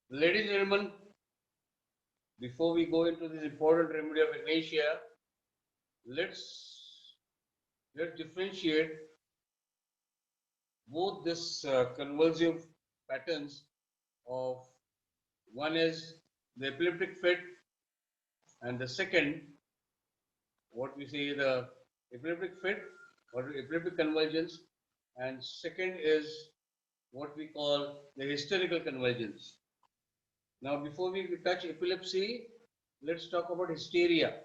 Ladies and gentlemen, before we go into this important remedy of Ignacia, let's let's differentiate both this convulsive patterns of one is the epileptic fit, and the second, what we say, the epileptic fit or epileptic convulsions, and second is what we call the hysterical convulsions. Now, before we touch epilepsy, let's talk about hysteria.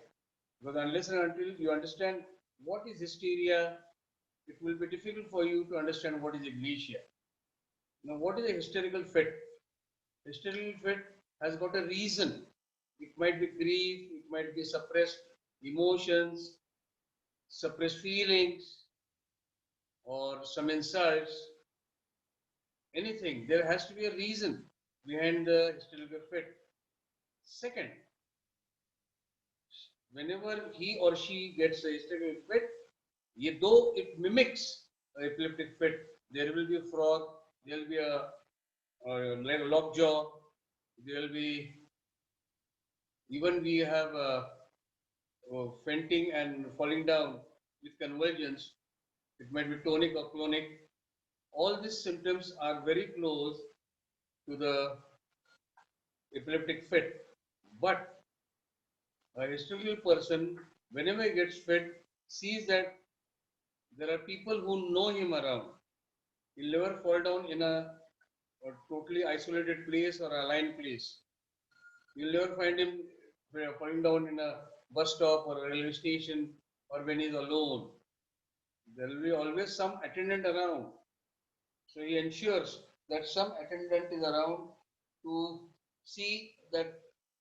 Because unless and until you understand what is hysteria, it will be difficult for you to understand what is ignatia. Now, what is a hysterical fit? Hysterical fit has got a reason. It might be grief, it might be suppressed emotions, suppressed feelings, or some insults, anything. There has to be a reason behind the hysterical fit. Second, whenever he or she gets a hysterical fit, though it mimics an epileptic fit, there will be a frog, there will be a lockjaw, there will be, even we have fainting and falling down with convulsions. It might be tonic or clonic. All these symptoms are very close to the epileptic fit. But a hysterical person, whenever he gets fit, sees that there are people who know him around. He'll never fall down in a totally isolated place or aligned place. You'll never find him falling down in a bus stop or a railway station or when he's alone. There will be always some attendant around. So he ensures that some attendant is around to see that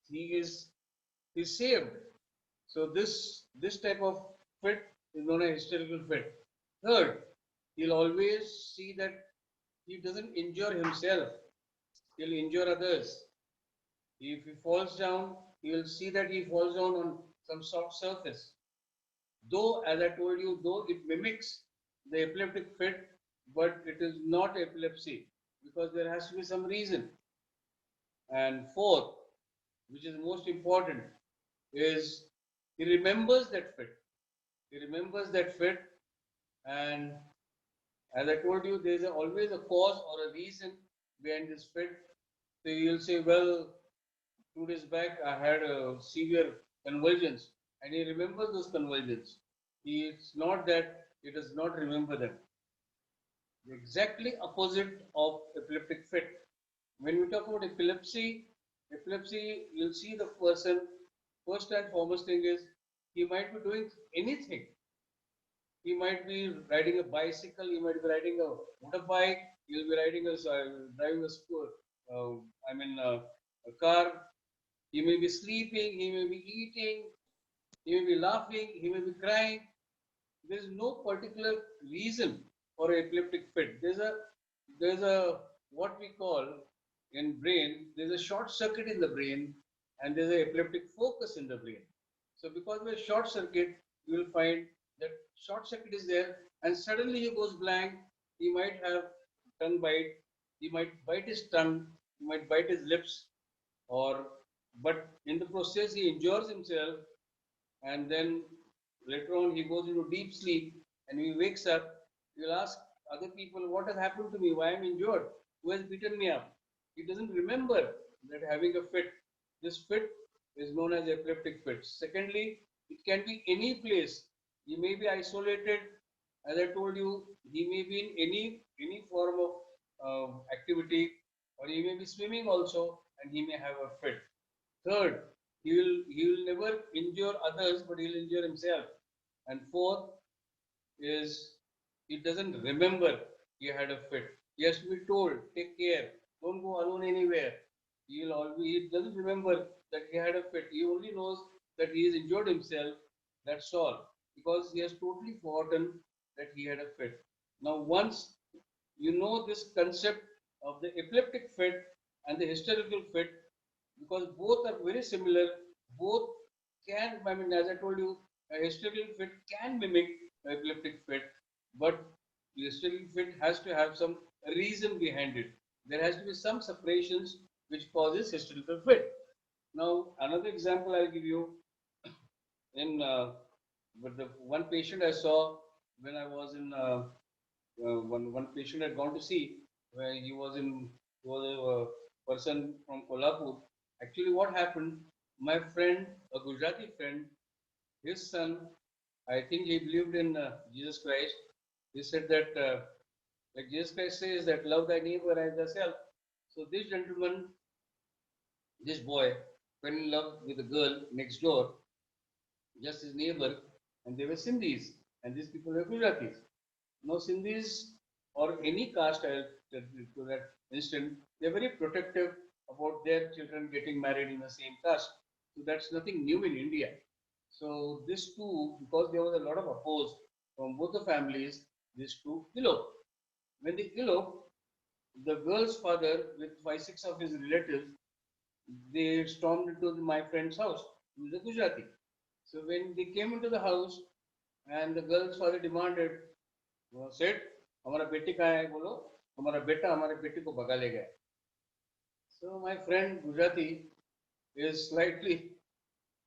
he is saved. So this type of fit is known as hysterical fit. Third, he'll always see that he doesn't injure himself. He'll injure others. If he falls down, he will see that he falls down on some soft surface. Though, as I told you, though it mimics the epileptic fit, but it is not epilepsy because there has to be some reason. And fourth, which is most important, is he remembers that fit. He remembers that fit, and as I told you, there is always a cause or a reason behind this fit. So you'll say, well, 2 days back I had a severe convulsions, and he remembers those convulsions. It's not that he does not remember them. The exactly opposite of epileptic fit. When we talk about epilepsy, you'll see the person, first and foremost thing is he might be doing anything. He might be riding a bicycle, he might be riding a motorbike, he'll be driving a school, a car. He may be sleeping, he may be eating, he may be laughing, he may be crying. There is no particular reason for epileptic fit. There's a what we call in brain, there's a short circuit in the brain and there's an epileptic focus in the brain. So because of a short circuit, you will find that short circuit is there and suddenly he goes blank. He might have tongue bite, he might bite his tongue, he might bite his lips, or but in the process he injures himself, and then later on he goes into deep sleep and he wakes up. He'll ask other people, what has happened to me? Why am I injured? Who has beaten me up? He doesn't remember that having a fit. This fit is known as epileptic fit. Secondly, it can be any place. He may be isolated. As I told you, he may be in any form of activity, or he may be swimming also, and he may have a fit. Third, he will never injure others, but he'll injure himself. And fourth is he doesn't remember he had a fit. He has to be told, take care, don't go alone anywhere. He doesn't remember that he had a fit. He only knows that he has injured himself. That's all, because he has totally forgotten that he had a fit. Now, once you know this concept of the epileptic fit and the hysterical fit, because both are very similar. Both can, as I told you, a hysterical fit can mimic epileptic fit, but the hysterical fit has to have some reason behind it. There has to be some separations which causes hysterical fit. Now, another example I'll give you in with the one patient I saw when I was in one patient had gone to see where he was a person from Kolhapur. Actually, what happened? My friend, a Gujarati friend, his son, I think he believed in Jesus Christ. He said that, like Jesus Christ says, that love thy neighbor as thyself. So this gentleman, this boy, fell in love with a girl next door, just his neighbor, and they were Sindhis, and these people were Gujaratis. Now, Sindhis or any caste to that instant, they're very protective about their children getting married in the same caste. So that's nothing new in India. So this too, because there was a lot of opposed from both the families, these two eloped. When they eloped, the girl's father, with five, six of his relatives, they stormed into my friend's house, who is a Gujarati. So when they came into the house, and the girl's father demanded, said, हमारा बेटी कहाँ है बोलो, हमारा बेटा हमारे बेटी को भगा ले गया. So my friend Gujarati is slightly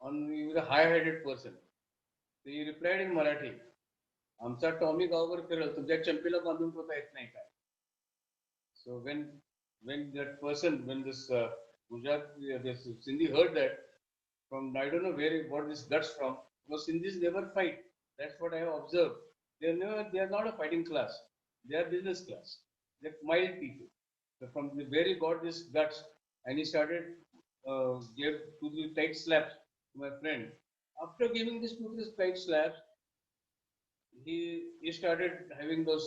a high-headed person. So he replied in Marathi, आमचा टॉमी गावकर फिरल तुमच्या चंपीला बांधून पोता येत नाही काय. So when that person, when this Gujarati, this Sindhi heard that, from I don't know where he got this guts from, because Sindhis never fight. That's what I have observed. They are not a fighting class. They are business class. They're mild people. So from where he got this guts, and he started gave 2-3 tight slaps to my friend. After giving this 2-3 tight slaps, he started having those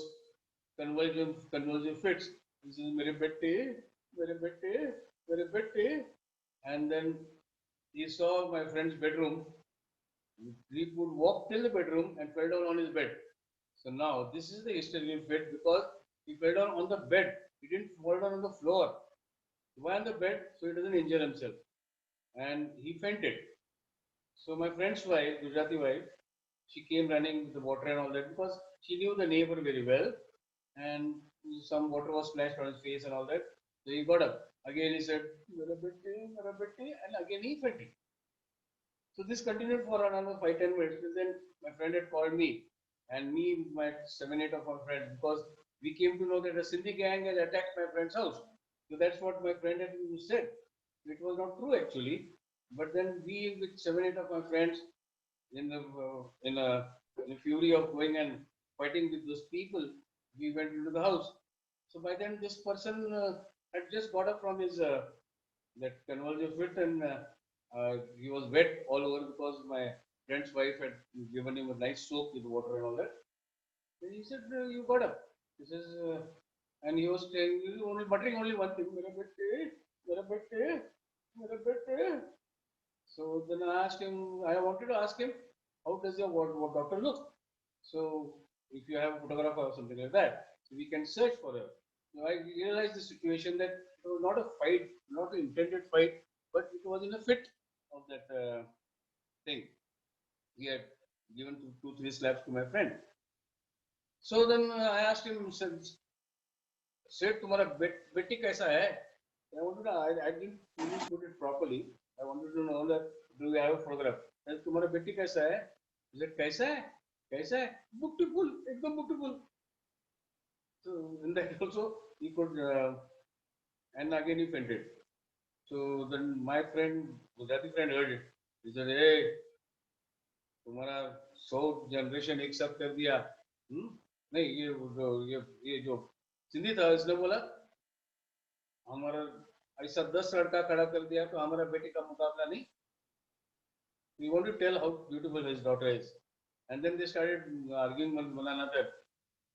convulsive fits. This is mere bette, mere bette, mere bette, and then he saw my friend's bedroom. He would walk till the bedroom and fell down on his bed. So now this is the hysterical fit because he fell down on the bed. He didn't fall down on the floor. Why on the bed? So he doesn't injure himself. And he fainted. So my friend's wife, Gujarati wife, she came running with the water and all that because she knew the neighbor very well. And some water was splashed on his face and all that. So he got up. Again he said, "Mera bette," and again he fainted. So this continued for another 5-10 minutes. And then my friend had called me, and me, my 7-8 of our friends, because we came to know that a Sindhi gang had attacked my friend's house. So that's what my friend had said. It was not true actually, but then we, with 7-8 of my friends, in the fury of going and fighting with those people, we went into the house. So by then, this person had just got up from his that convulsive fit, and he was wet all over because my friend's wife had given him a nice soak with water and all that. Then he said, "You got up." He says, and he was only muttering only one thing, "Mera bette, mera bette, mera bette." So then I wanted to ask him, how does your what doctor look? So if you have a photograph or something like that, so we can search for her. So I realized the situation that it was not a fight, not an intended fight, but it was in a fit of that thing. He had given 2-3 slaps to my friend. So then I asked him, said, "Tumhara beti kaisa hai?" I didn't really put it properly. I wanted to know that, do we have a photograph? I said, "Tumhara beti kaisa hai?" He said, "Kaisa hai? Kaisa hai? Beautiful, ekdam beautiful." So in that also he could, and again he fainted. So then my friend, Gujarati friend, heard it. He said, "Hey, तुम्हारा 100 generation एक साथ कर दिया." नहीं, ये जो सिंधी था, इसने बोला, हमारा ऐसा 10 लड़का खड़ा कर दिया तो हमारा बेटे का मुकाबला नहीं. We want to tell how beautiful his daughter is, and then they started arguing one another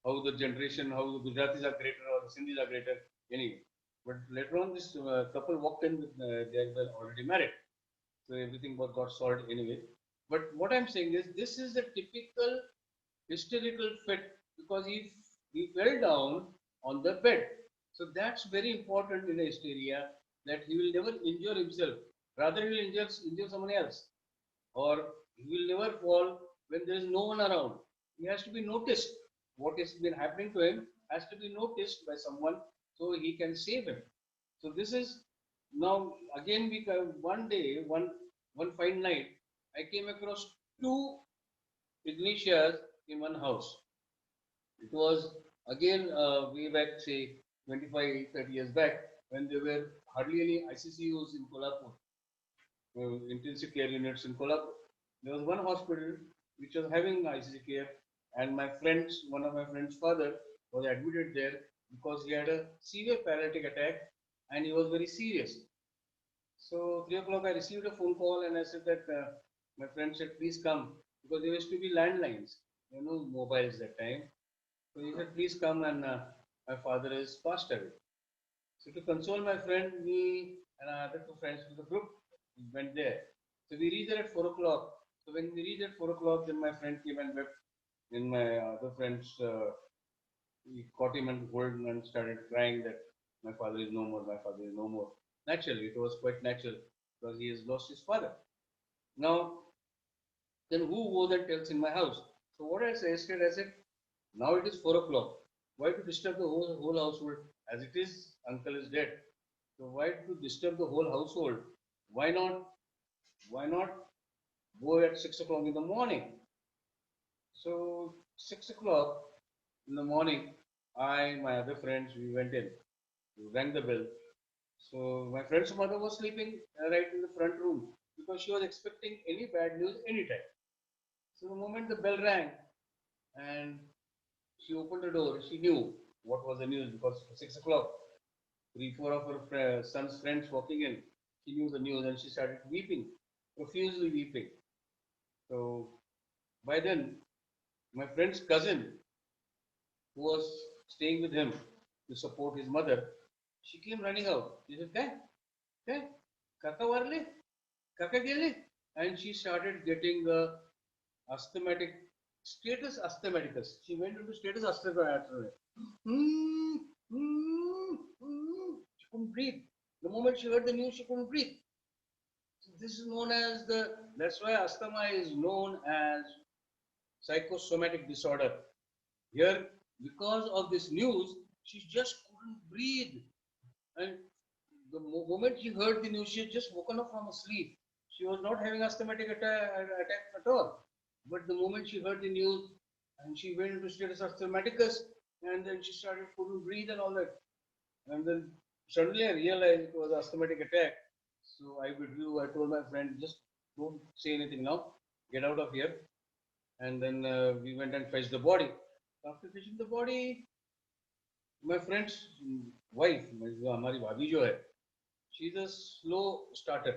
how the generation, how the Gujaratis are greater or the Sindhis are greater. Anyway, but later on this couple walked in, they were already married, so everything got solved anyway. But what I'm saying is, this is the typical hysterical fit because he fell down on the bed. So that's very important in a hysteria, that he will never injure himself. Rather, he will injure someone else. Or he will never fall when there is no one around. He has to be noticed. What has been happening to him has to be noticed by someone so he can save him. So this is Now again, one day, one fine night, I came across two Ignatias in one house. It was again way back, say 25, 30 years back, when there were hardly any ICCUs in Kolhapur, intensive care units in Kolhapur. There was one hospital which was having ICC care, and one of my friend's father was admitted there because he had a severe paralytic attack and he was very serious. So 3 o'clock, I received a phone call and I said that my friend said, please come, because there used to be landlines, mobiles that time. So he said, please come, and my father is passed away. So to console my friend, me and other two friends from the group, we went there. So we reached there at 4 o'clock. So when we reached at 4 o'clock, then my friend came and wept. Then my other friends, we caught him and hold him and started crying that my father is no more, my father is no more. Naturally, it was quite natural because he has lost his father. Now, then who goes and tells in my house? So what I suggested, I said, now it is 4 o'clock. Why to disturb the whole household? As it is, uncle is dead. So why to disturb the whole household? Why not? Why not go at 6 o'clock in the morning? So 6 o'clock in the morning, my other friends, we went in. We rang the bell. So my friend's mother was sleeping right in the front room because she was expecting any bad news anytime. So the moment the bell rang and she opened the door, she knew what was the news because 6 o'clock, 3, 4 of her son's friends walking in, she knew the news and she started weeping, profusely weeping. So by then, my friend's cousin, who was staying with him to support his mother, she came running out. She said, "Hey, Kaka warle? Kaka gele?" And she started getting the asthmatic status asthmaticus. She went into status asthmaticus. Hmm, She couldn't breathe. The moment she heard the news, she couldn't breathe. So this is known as that's why asthma is known as psychosomatic disorder. Here, because of this news, she just couldn't breathe. And the moment she heard the news, she had just woken up from a sleep. She was not having asthmatic attack at all. But the moment she heard the news, and she went into status asthmaticus, and then she started couldn't breathe and all that. And then suddenly I realized it was asthmatic attack. So I withdrew. I told my friend, just don't say anything now. Get out of here. And then we went and fetched the body. After fetching the body, my friend's wife, हमारी भाभी जो है, she's a slow starter.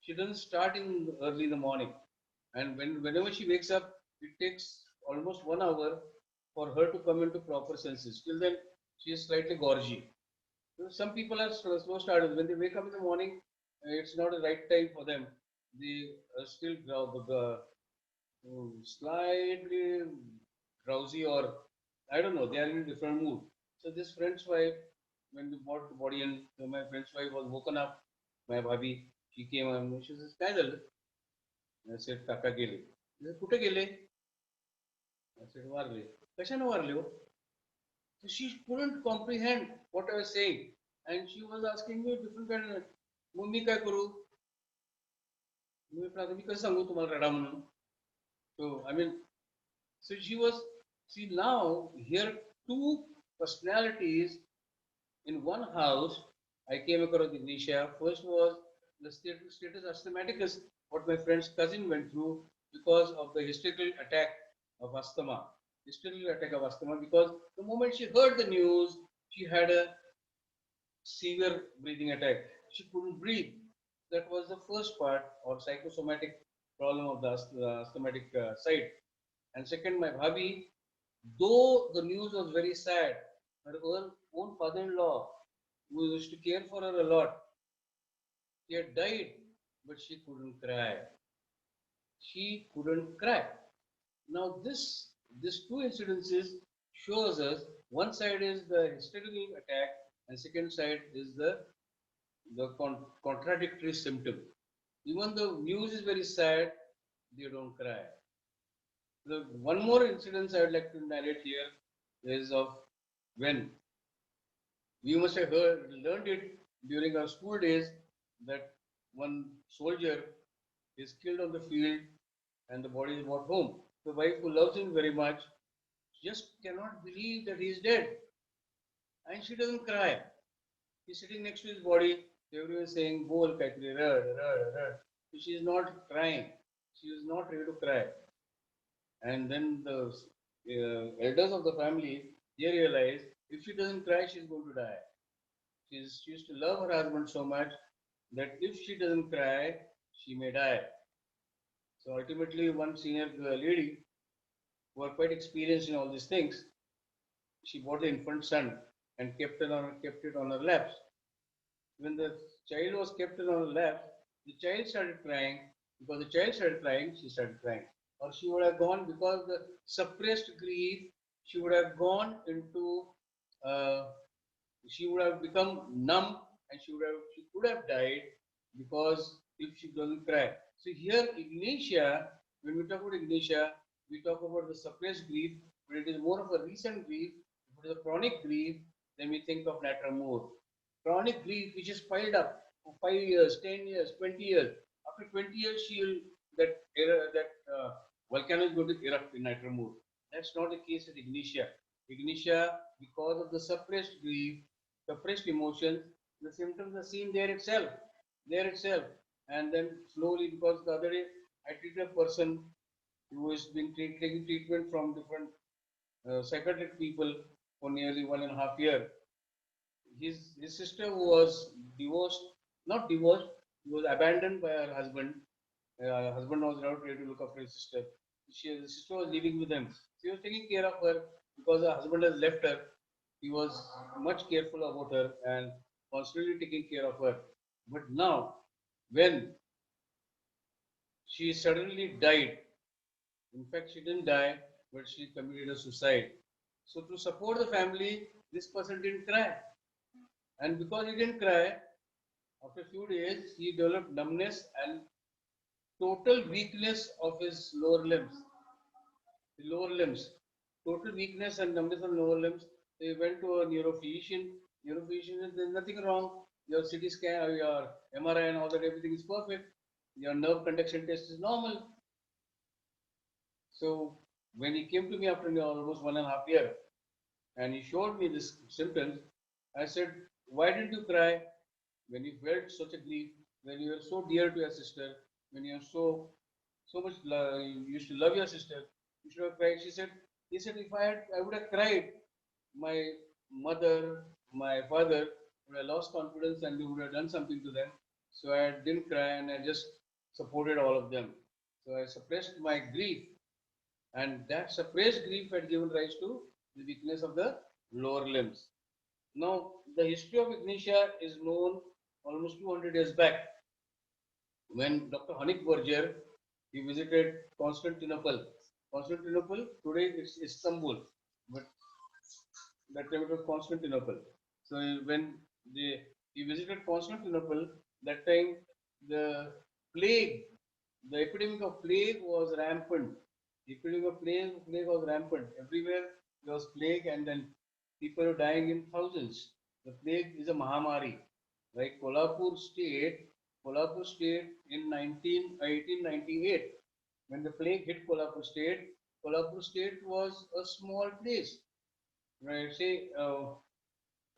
She doesn't start in early in the morning, and whenever she wakes up, it takes almost 1 hour for her to come into proper senses. Till then, she is slightly gorgy. So some people are slow starters. When they wake up in the morning, it's not the right time for them. They are still slightly drowsy, or I don't know, they are in a different mood. So this friend's wife, when we brought the body in, so my friend's wife was woken up, my bhabhi, she came and she says, काय झालं? I said, काका गेले. She said, कुठे गेले? I said, वारले. कशाने वारले हो? So she couldn't comprehend what I was saying. And she was asking me different kind of, mummy काय करू? मी म्हटलं, मी कसं सांगू तुम्हाला रडा म्हणून? So, I mean, so see now, here two personalities in one house. I came across Ignacia. First was the status asthmaticus, what my friend's cousin went through because of the hysterical attack of asthma. Hysterical attack of asthma, because the moment she heard the news, she had a severe breathing attack. She couldn't breathe. That was the first part, or psychosomatic problem of the asthmatic side. And second, my bhabhi, though the news was very sad, her own father-in-law, who used to care for her a lot, he had died, but she couldn't cry. She couldn't cry. Now these two incidences shows us one side is the hysterical attack, and second side is the contradictory symptom. Even though news is very sad, they don't cry. One more incident I would like to narrate here is of when we must have learned it during our school days. that one soldier is killed on the field and the body is brought home. The wife who loves him very much just cannot believe that he is dead, and she doesn't cry. He's sitting next to his body. Everyone is saying, "Bol kaitri, rad, rad, rad." She is not crying. She is not ready to cry. And then the elders of the family, they realize if she doesn't cry, she's going to die. She used to love her husband so much that if she doesn't cry, she may die. So ultimately, one senior lady who are quite experienced in all these things, she bought the infant son and kept it on her laps. When the child was kept on her lap, the child started crying. Because the child started crying, she started crying. Or she would have gone, because the suppressed grief, she would have gone into, uh, she would have become numb, and she could have died because if she doesn't cry. So here, Ignacia, when we talk about Ignacia, we talk about the suppressed grief, but it is more of a recent grief. If it is a chronic grief, then we think of Natramore. Chronic grief which is piled up for 5 years, 10 years, 20 years. After 20 years, that volcano is going to erupt in Natramore. That's not the case with Ignacia. Ignacia, because of the suppressed grief, suppressed emotions, the symptoms are seen there itself. And then slowly, because the other day I treated a person who has been taking treatment from different psychiatric people for nearly 1.5 years. His sister who was divorced, not divorced, he was abandoned by her husband. Husband was not ready to look after his sister. The sister was living with him. He was taking care of her because her husband has left her. He was much careful about her and constantly taking care of her. But now, when she suddenly died, in fact, she didn't die, but she committed a suicide. So, to support the family, this person didn't cry. And because he didn't cry, after a few days, he developed numbness and total weakness of his lower limbs. The lower limbs, total weakness and numbness of lower limbs. They went to a neurophysician. Neurophysician said, "There's nothing wrong. Your CT scan or your MRI and all that, everything is perfect. Your nerve conduction test is normal." So when he came to me after almost 1.5 years and he showed me these symptoms, I said, "Why didn't you cry when you felt such a grief, when you were so dear to your sister, when you are so much you used to love your sister, you should have cried." He said, "If I would have cried, my mother, my father would have lost confidence and we would have done something to them. So I didn't cry and I just supported all of them. So I suppressed my grief, and that suppressed grief had given rise to the weakness of the lower limbs." Now, the history of Ignacia is known almost 200 years back when Dr. Hanik Berger he visited Constantinople. Constantinople today it's Istanbul, but that time it was Constantinople. So when he visited Constantinople, that time the plague, the epidemic of plague was rampant. The epidemic of plague was rampant. Everywhere there was plague, and then people were dying in thousands. The plague is a Mahamari. Like Kolhapur state in 1898, when the plague hit Kolhapur state was a small place. When I say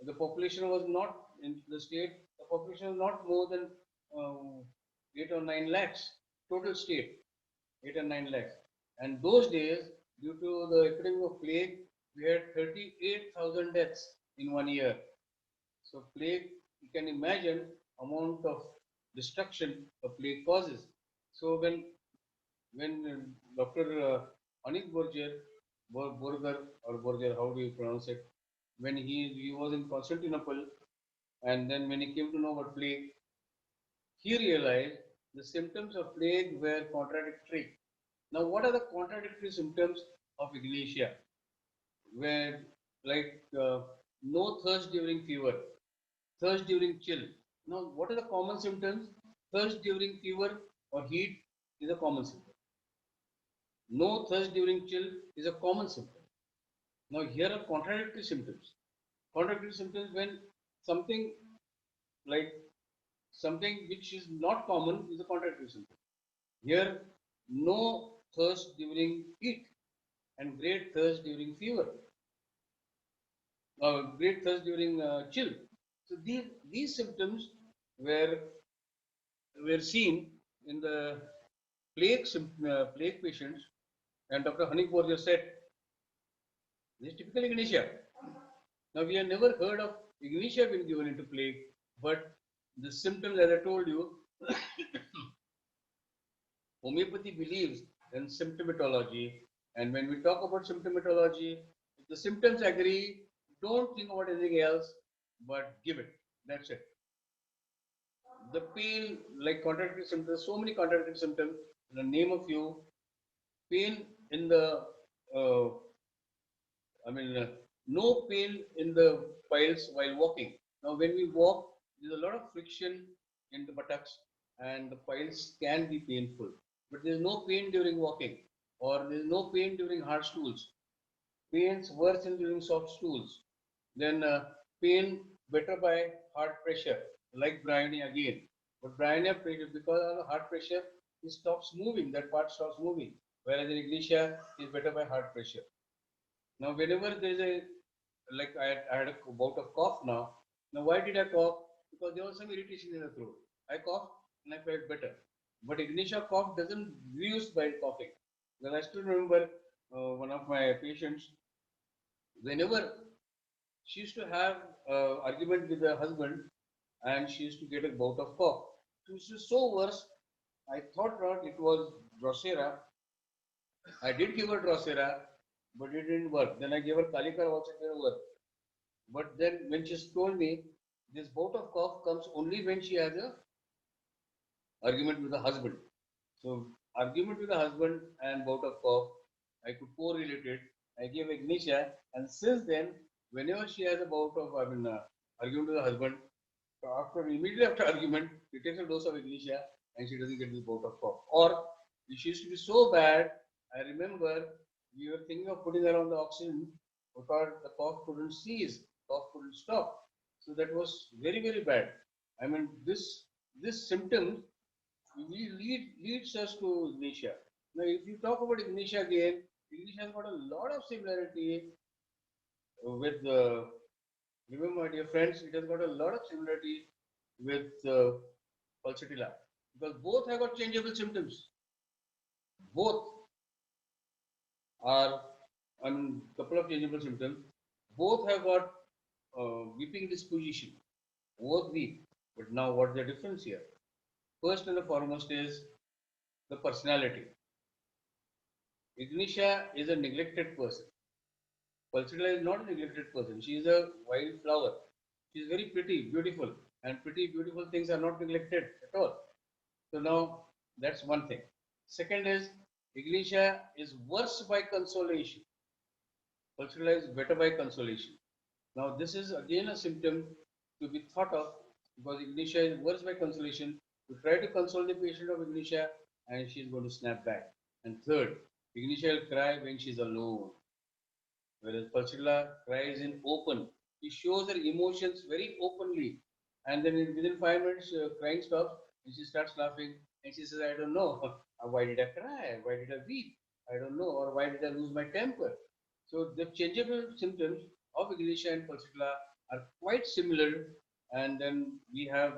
the population was not in the state, the population was not more than 8 or 9 lakhs, total state, 8 or 9 lakhs. And those days, due to the epidemic of plague, we had 38,000 deaths in 1 year. So plague, you can imagine amount of destruction a plague causes. So when Dr. Anik Borger or Borger, how do you pronounce it? When he was in Constantinople, and then when he came to know about plague, he realized the symptoms of plague were contradictory. Now, what are the contradictory symptoms of Ignacia? Where, like, no thirst during fever, thirst during chill. Now, what are the common symptoms? Thirst during fever or heat is a common symptom. No thirst during chill is a common symptom. Now, here are contradictory symptoms. Contradictory symptoms when something like something which is not common is a contradictory symptom. Here, no thirst during heat and great thirst during fever, great thirst during chill. So these symptoms were were seen in the plague patients, and Dr. Honeyporter said this is typical Ignacia. Now we have never heard of Ignacia being given into plague, but the symptoms, as I told you, homeopathy believes in symptomatology, and when we talk about symptomatology, if the symptoms agree, don't think about anything else, but give it. That's it. The pain, like contradictory symptoms, so many contradictory symptoms. The name of few, pain in the, uh, no pain in the piles while walking. Now, when we walk, there's a lot of friction in the buttocks, and the piles can be painful. But there's no pain during walking, or there's no pain during hard stools. Pains worsen during soft stools. Then pain better by heart pressure, like Bryonia again. But Bryonia pressure, because of the heart pressure, it stops moving. That part stops moving. Whereas in Ignacia is better by heart pressure. Now, whenever there is a, like I had a bout of cough now. Now, why did I cough? Because there was some irritation in the throat. I coughed and I felt better. But Ignacia cough doesn't reduce by coughing. Because I still remember one of my patients, whenever she used to have argument with her husband and she used to get a bout of cough. So it was so worse. I thought not it was Drosera. I did give her Drosera, but it didn't work. Then I gave her Kalikar also, it didn't work. But then when she told me this bout of cough comes only when she has a argument with the husband. So argument with the husband and bout of cough, I could correlate it. I gave Ignacia, and since then, whenever she has a bout of argument with the husband, immediately after argument, she takes a dose of Ignacia and she doesn't get this bout of cough. Or she used to be so bad. I remember we were thinking of putting her on the oxygen because the cough couldn't cease, cough couldn't stop. So that was very, very bad. I mean, this symptom leads us to Ignacia. Now, if you talk about Ignacia again, Ignacia has got a lot of similarity with, remember, my dear friends, it has got a lot of similarity with pulsatilla because both have got changeable symptoms. Both are, couple of changeable symptoms. Both have got weeping disposition. Both weep. But now, what's the difference here? First and the foremost is the personality. Ignacia is a neglected person. Pulsatilla is not a neglected person. She is a wild flower. She is very pretty, beautiful, and pretty, beautiful things are not neglected at all. So now that's one thing. Second is Ignacia is worse by consolation. Pulsatilla is better by consolation. Now this is again a symptom to be thought of because Ignacia is worse by consolation. You try to console the patient of Ignacia and she is going to snap back. And third, Ignacia will cry when she is alone. Whereas Pulsatilla cries in open. She shows her emotions very openly. And then within 5 minutes, crying stops and she starts laughing. And she says, I don't know. Why did I cry? Why did I weep? I don't know. Or why did I lose my temper? So the changeable symptoms of Ignacia and Pulsatilla are quite similar. And then we have,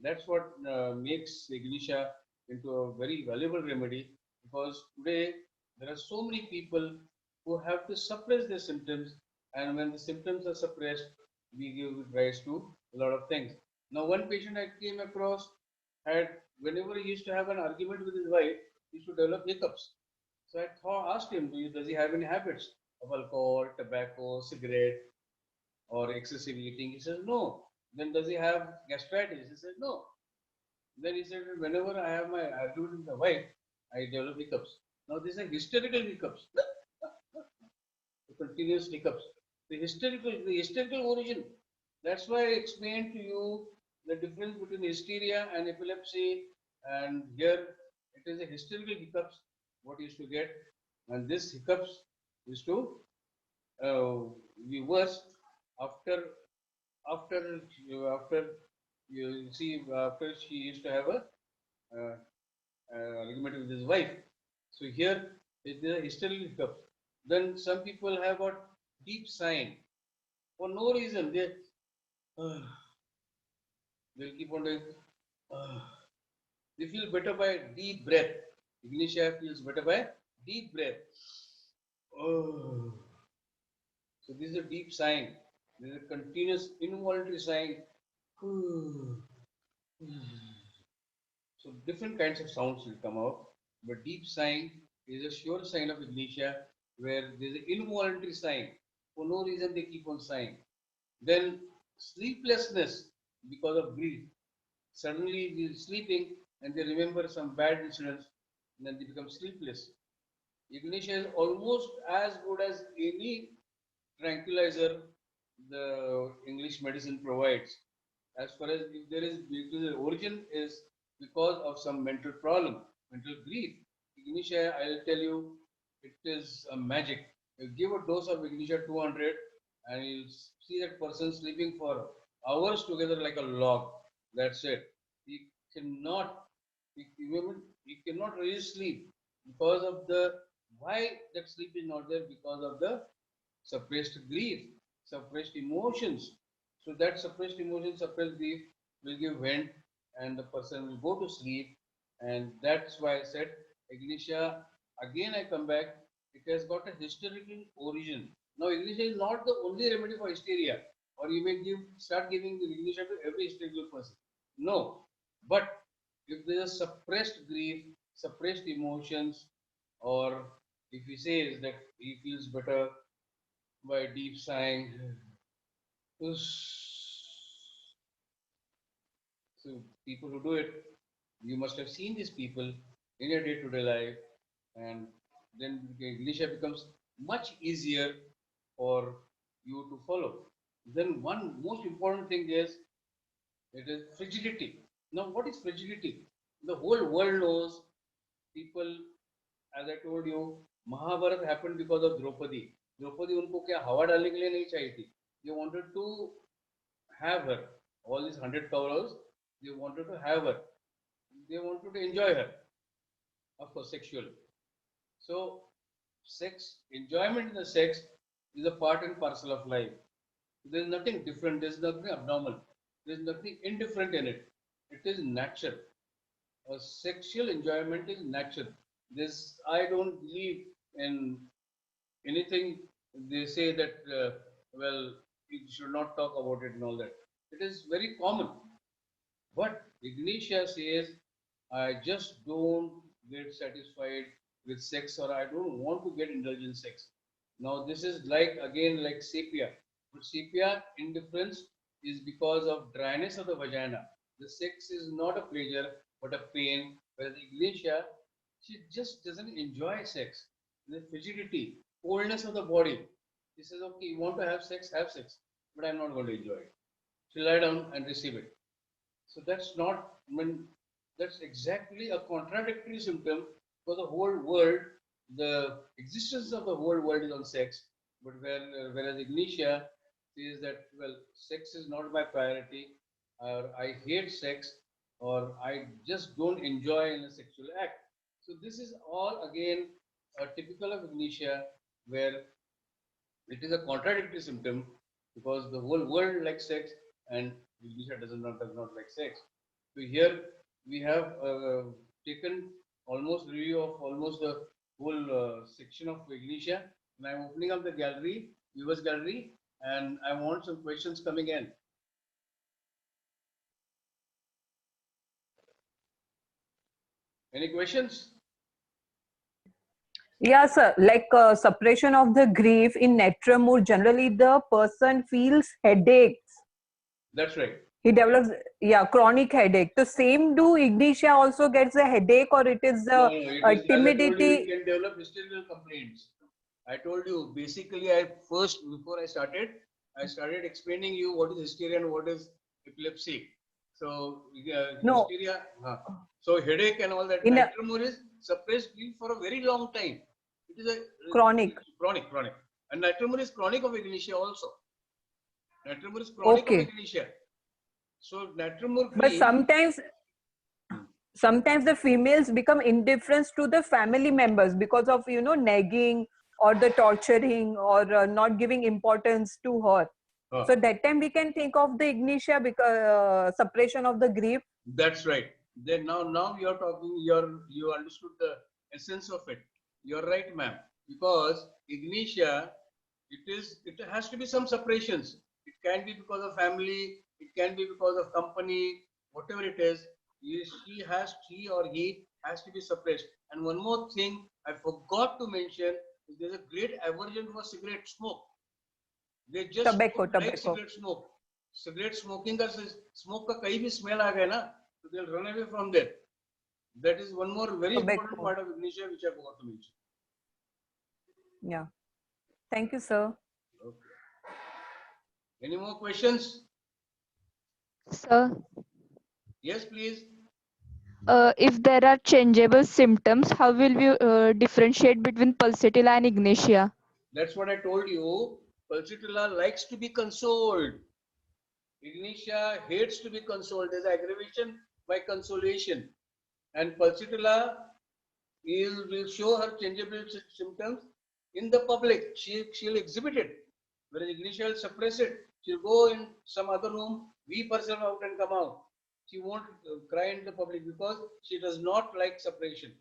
that's what makes Ignacia into a very valuable remedy because today there are so many people who have to suppress their symptoms, and when the symptoms are suppressed, we give rise to a lot of things. Now, one patient I came across had, whenever he used to have an argument with his wife, he used to develop hiccups. So I asked him, does he have any habits of alcohol, tobacco, cigarette, or excessive eating? He says, no. Then does he have gastritis? He said, no. Then he said, whenever I have my argument with my wife, I develop hiccups. Now, these are hysterical hiccups. Continuous hiccups. The hysterical origin. That's why I explained to you the difference between hysteria and epilepsy. And here it is a hysterical hiccups, what used to get. And this hiccups used to be worse after after You see, after she used to have a uh, argument with his wife. So here is the hysterical hiccup. Then some people have got deep sighing for no reason. Uh, they'll keep on doing. Uh, they feel better by deep breath. Ignacia feels better by deep breath. Oh. So this is a deep sighing. This is a continuous involuntary sighing. So different kinds of sounds will come out. But deep sighing is a sure sign of Ignacia where there is an involuntary sighing. For no reason they keep on sighing. Then sleeplessness because of grief. Suddenly they're sleeping and they remember some bad incidents and then they become sleepless. Ignacia is almost as good as any tranquilizer the English medicine provides. As far as if there is, because the origin is because of some mental problem, mental grief. Ignacia, I'll tell you, it is a magic. You give a dose of Ignacia 200 and you'll see that person sleeping for hours together like a log. That's it. He cannot, he cannot really sleep because of the, why that sleep is not there? Because of the suppressed grief, suppressed emotions. So that suppressed emotion, suppressed grief will give vent and the person will go to sleep. And that's why I said Ignacia, again I come back, it has got a historical origin. Now Ignacia is not the only remedy for hysteria, or you may start giving the Ignacia to every hysterical person. No. But if there is suppressed grief, suppressed emotions, or if he says that he feels better by deep sighing. So people who do it, you must have seen these people in your day-to-day life, and then Ignacia becomes much easier for you to follow. Then one most important thing is it is fragility. Now, what is fragility? The whole world knows people, as I told you, Mahabharata happened because of Draupadi. Draupadi उनको क्या हवा डालने के लिए नहीं चाहिए थी. They wanted to have her. All these 100 Kauravas, they wanted to have her. They wanted to enjoy her, of course, sexually. So, sex, enjoyment in the sex is a part and parcel of life. There is nothing different, there is nothing abnormal, there is nothing indifferent in it. It is natural. A sexual enjoyment is natural. This, I don't believe in anything they say that, well, you should not talk about it and all that. It is very common. But Ignacia says, I just don't get satisfied with sex, or I don't want to get indulgent sex. Now, this is like, again, like sepia. But sepia indifference is because of dryness of the vagina. The sex is not a pleasure, but a pain. Whereas Ignacia, she just doesn't enjoy sex. The frigidity, coldness of the body. She says, okay, you want to have sex, but I'm not going to enjoy it. She lie down and receive it. So that's not, I mean, that's exactly a contradictory symptom for the whole world. The existence of the whole world is on sex, but whereas Ignacia says that, well, sex is not my priority, or I hate sex, or I just don't enjoy in a sexual act. So this is all again typical of Ignacia, where it is a contradictory symptom because the whole world likes sex and Ignacia does not like sex. So here we have taken almost review of almost the whole section of Ignacia, and I'm opening up the gallery, viewers gallery, and I want some questions coming in. Any questions? Yeah, sir. Like suppression of the grief in Netremur, generally the person feels headaches. That's right. He develops, yeah, chronic headache. The same do Ignacia also gets a headache, or it is No, the it is, as I told you, it timidity? can develop hysterical complaints. I told you, basically, before I started explaining you what is hysteria and what is epilepsy. So, No, hysteria, so headache and all that. in a Nitromur is suppressed grief for a very long time. It is a chronic. chronic. And nitromur is chronic of Ignacia also. Nitromur is chronic of Okay. Ignacia. So natural But grief. sometimes the females become indifferent to the family members because of, nagging or the torturing or not giving importance to her. So that time we can think of the Ignacia because suppression of the grief. That's right. Then now you're talking. You understood the essence of it. You're right, ma'am. Because Ignacia, it has to be some separations. It can be because of family. It can be because of company. Whatever it is, she or he has to be suppressed. And one more thing I forgot to mention is there's a great aversion for cigarette smoke. They just Tobacco. don't like cigarette smoke. Cigarette smoking का smoke का कहीं भी smell आ गया ना, so they'll run away from there. That is one more very important part of Ignacia which I forgot to mention. Yeah. Thank you, sir. Okay. Any more questions? Sir, Yes, please. if there are changeable symptoms, how will we differentiate between pulsatilla and ignacia? That's what I told you. Pulsatilla likes to be consoled. Ignacia hates to be consoled. There's aggravation by consolation. And pulsatilla will show her changeable symptoms in the public. She'll exhibit it. Whereas Ignacia will suppress it. She'll go in some other room, weep herself out and come out. She won't cry in the public because she does not like separation.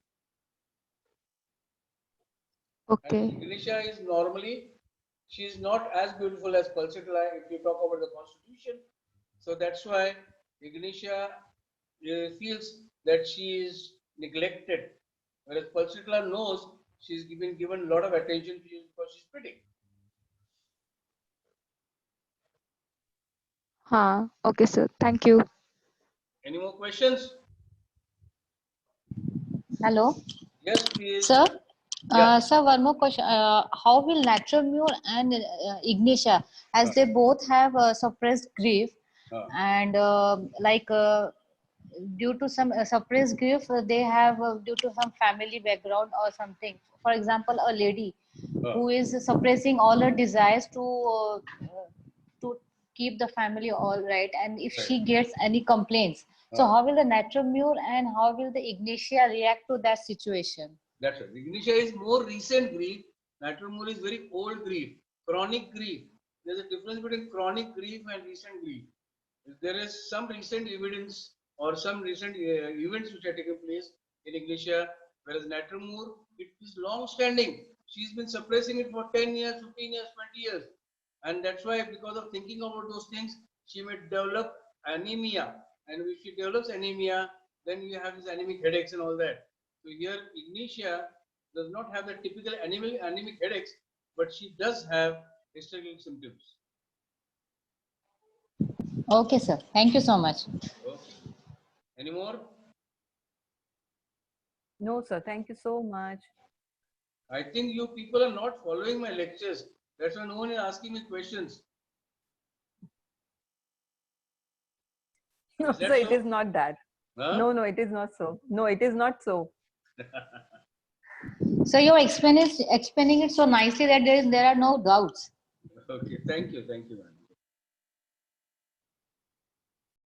Okay. And Ignacia is normally, she is not as beautiful as pulsatilla if you talk about the constitution. So that's why Ignacia feels that she is neglected. Whereas pulsatilla knows she's been given a lot of attention because she's pretty. Okay, sir. Thank you. Any more questions? Hello. Yes, please. Sir, Yeah. sir, one more question. How will Natromure and Ignacia, as they both have suppressed grief, and due to some suppressed grief, they have due to some family background or something. For example, a lady who is suppressing all her desires to keep the family all right, and if she gets any complaints, so how will the Natromure and how will the Ignacia react to that situation? That's right. Ignacia is more recent grief. Natromure is very old grief, chronic grief. There's a difference between chronic grief and recent grief. If there is some recent evidence or some recent events which are taking place in Ignacia, whereas Natromure, it is long standing. She's been suppressing it for 10 years, 15 years, 20 years. And that's why, because of thinking about those things, she may develop anemia. And if she develops anemia, then you have these anemic headaches and all that. So here, Ignacia does not have the typical anemic headaches, but she does have hysterical symptoms. Okay, sir. Thank you so much. Okay. Any more? No, sir. Thank you so much. I think you people are not following my lectures. That's why no one is asking me questions. No, sir, it is not that. Huh? No, it is not so. No, it is not so. So you're explaining it so nicely that there are no doubts. Okay, thank you, ma'am.